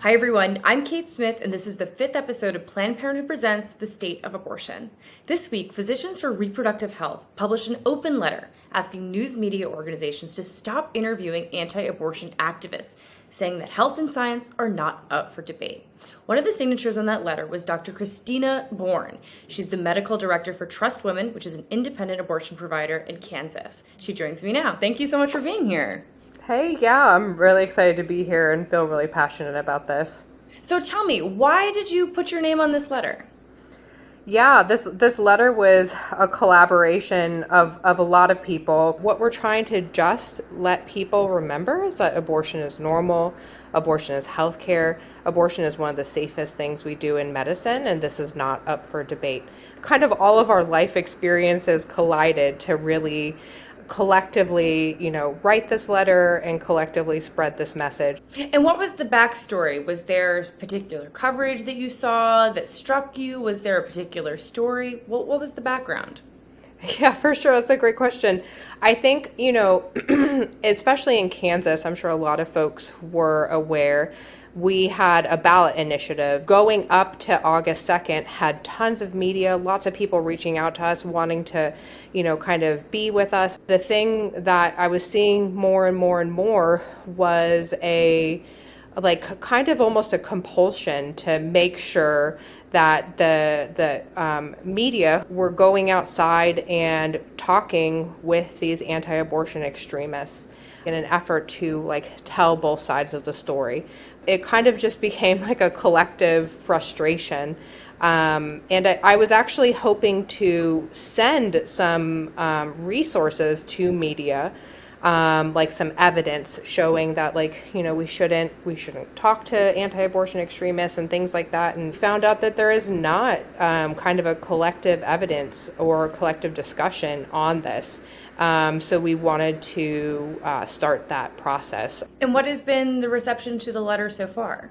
Hi, everyone. I'm Kate Smith, and this is the fifth episode of Planned Parenthood Presents The State of Abortion. This week, Physicians for Reproductive Health published an open letter asking news media organizations to stop interviewing anti-abortion activists, saying that health and science are not up for debate. One of the signatures on that letter was Dr. Christina Bourne. She's the medical director for Trust Women, which is an independent abortion provider in Kansas. She joins me now. Thank you so much for being here. Hey, yeah, I'm really excited to be here and feel really passionate about this. So tell me, why did you put your name on this letter? Yeah, this letter was a collaboration of a lot of people. What we're trying to just let people remember is that abortion is normal, abortion is healthcare, abortion is one of the safest things we do in medicine, and this is not up for debate. Kind of all of our life experiences collided to really collectively, write this letter and collectively spread this message. And what was the backstory? Was there particular coverage that you saw that struck you? Was there a particular story? What was the background? Yeah, for sure. That's a great question. I think, especially in Kansas, I'm sure a lot of folks were aware. We had a ballot initiative going up to August 2nd, had tons of media, lots of people reaching out to us, wanting to, kind of be with us. The thing that I was seeing more and more and more was kind of almost a compulsion to make sure that the media were going outside and talking with these anti-abortion extremists in an effort to tell both sides of the story. It kind of just became like a collective frustration. And I was actually hoping to send some resources to media, like some evidence showing that we shouldn't talk to anti-abortion extremists and things like that, and found out that there is not kind of a collective evidence or collective discussion on this. So we wanted to start that process. And what has been the reception to the letter so far?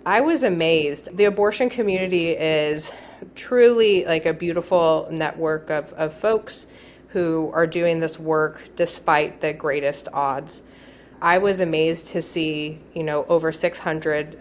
I was amazed. The abortion community is truly like a beautiful network of folks who are doing this work despite the greatest odds. I was amazed to see, over 600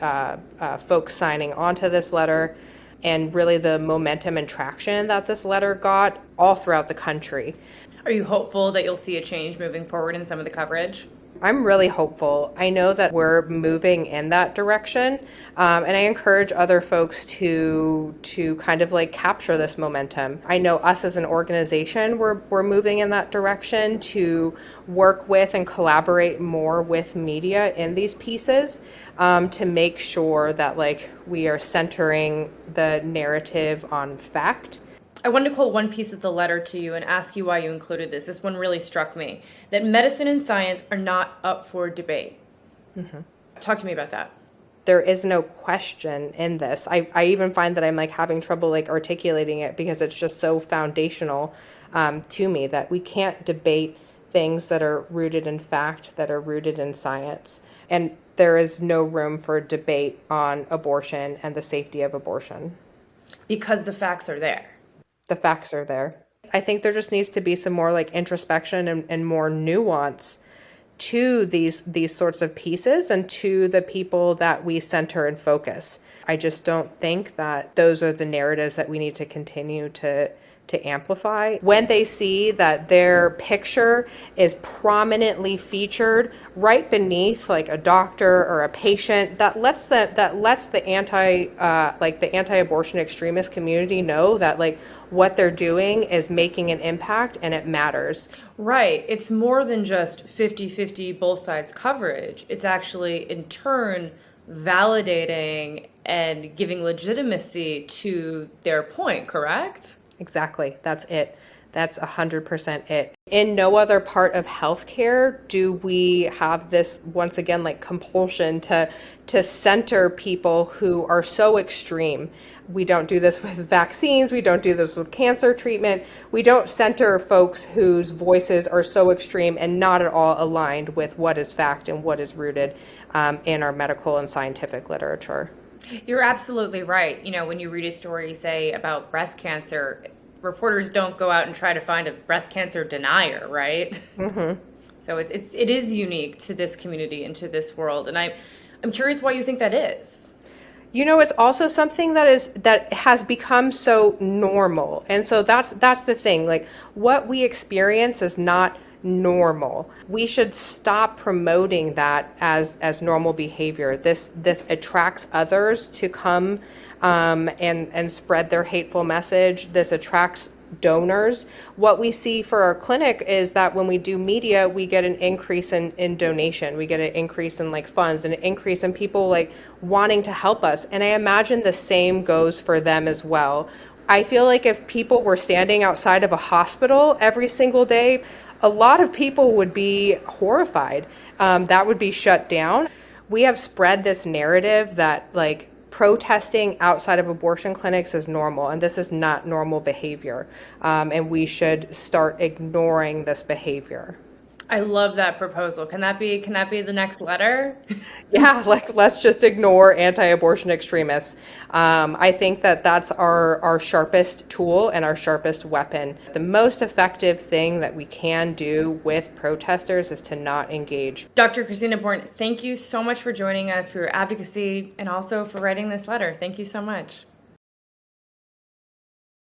folks signing onto this letter, and really the momentum and traction that this letter got all throughout the country. Are you hopeful that you'll see a change moving forward in some of the coverage? I'm really hopeful. I know that we're moving in that direction, and I encourage other folks to kind of capture this momentum. I know us as an organization, we're moving in that direction to work with and collaborate more with media in these pieces, to make sure that we are centering the narrative on fact. I wanted to quote one piece of the letter to you and ask you why you included this. This one really struck me, that medicine and science are not up for debate. Mm-hmm. Talk to me about that. There is no question in this. I even find that I'm having trouble articulating it because it's just so foundational to me that we can't debate things that are rooted in fact, that are rooted in science. And there is no room for debate on abortion and the safety of abortion. Because the facts are there. The facts are there. I think there just needs to be some more introspection and more nuance to these sorts of pieces and to the people that we center and focus. I just don't think that those are the narratives that we need to continue to amplify. When they see that their picture is prominently featured right beneath a doctor or a patient, that lets the anti-abortion extremist community know that what they're doing is making an impact and it matters. Right. It's more than just 50-50 both sides coverage. It's actually in turn validating and giving legitimacy to their point, correct? Exactly. That's it. That's 100% it. In no other part of healthcare do we have this, once again, compulsion to center people who are so extreme. We don't do this with vaccines. We don't do this with cancer treatment. We don't center folks whose voices are so extreme and not at all aligned with what is fact and what is rooted in our medical and scientific literature. You're absolutely right. When you read a story, say, about breast cancer, reporters don't go out and try to find a breast cancer denier, right? Mm-hmm. So it is unique to this community and to this world. And I'm curious why you think that is. It's also something that has become so normal. And so that's the thing. Like, what we experience is not normal. We should stop promoting that as normal behavior. This attracts others to come and spread their hateful message. This attracts donors. What we see for our clinic is that when we do media, we get an increase in donation. We get an increase in like funds, and an increase in people like wanting to help us. And I imagine the same goes for them as well. I feel like if people were standing outside of a hospital every single day, a lot of people would be horrified. That would be shut down. We have spread this narrative that like protesting outside of abortion clinics is normal, and this is not normal behavior. And we should start ignoring this behavior. I love that proposal. Can that be the next letter? Yeah, like let's just ignore anti-abortion extremists. I think that's our sharpest tool and our sharpest weapon. The most effective thing that we can do with protesters is to not engage. Dr. Christina Bourne, thank you so much for joining us, for your advocacy, and also for writing this letter. Thank you so much.